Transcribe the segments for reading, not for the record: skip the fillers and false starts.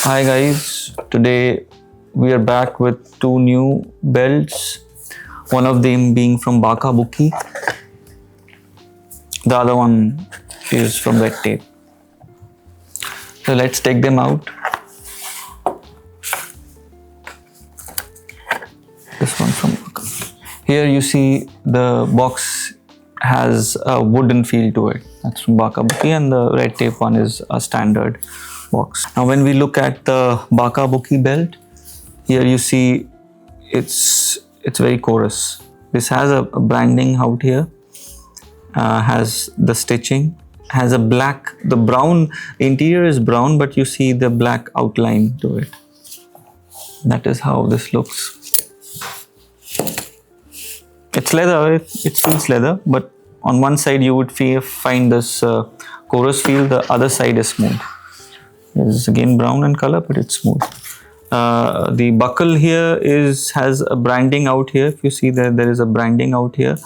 Hi guys, today we are back with two new belts, one of them being from Bacca Bucci, the other one is from Red Tape. So let's take them out. This one from Bacca. Here you see the box has a wooden feel to it. That's from Bacca Bucci, and the Red Tape one is a standard box. Now when we look at the Bacca Bucci belt, here you see it's very chorus. This has a branding out here, has the stitching, has a black, the brown, interior is brown, but you see the black outline to it. That is how this looks. It's leather, it feels leather, but on one side you would find this chorus feel, the other side is smooth. It's again brown in color, but it's smooth. The buckle here has a branding out here. If you see there is a branding out here,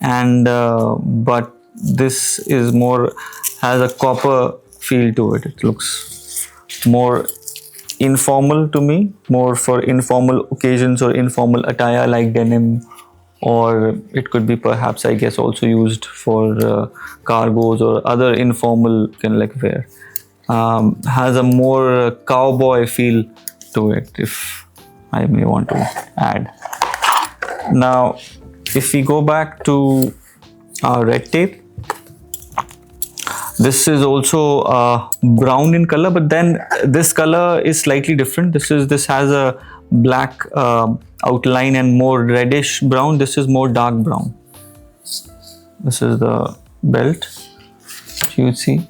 and but this is more, has a copper feel to it. It looks more informal to me, more for informal occasions or informal attire like denim, or it could be perhaps, I guess, also used for cargos or other informal kind of like wear. Has a more cowboy feel to it, if I may want to add. Now, if we go back to our Red Tape, this is also brown in color, but then this color is slightly different. This has a black outline and more reddish brown. This is more dark brown. This is the belt, you would see.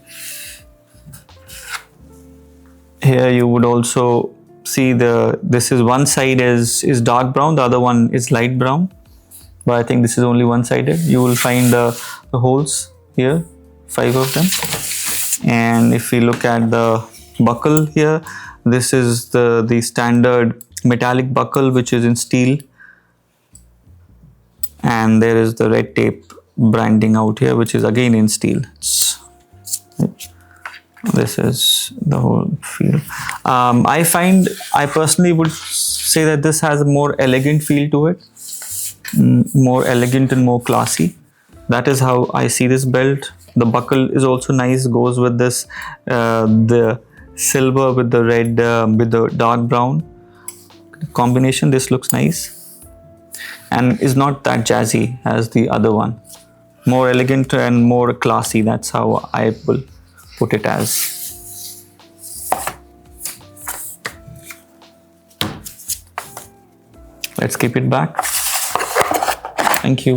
Here you would also see this is one side is dark brown, the other one is light brown, but I think this is only one-sided. You will find the holes here, 5 of them. And if we look at the buckle here, this is the standard metallic buckle, which is in steel, and there is the Red Tape branding out here, which is again in steel. This is the whole feel. I personally would say that this has a more elegant feel to it, more elegant and more classy. That is how I see this belt. The buckle is also nice, goes with this, the silver with the red, with the dark brown combination. This looks nice and is not that jazzy as the other one. More elegant and more classy. That's how I will put it as. Let's keep it back. Thank you.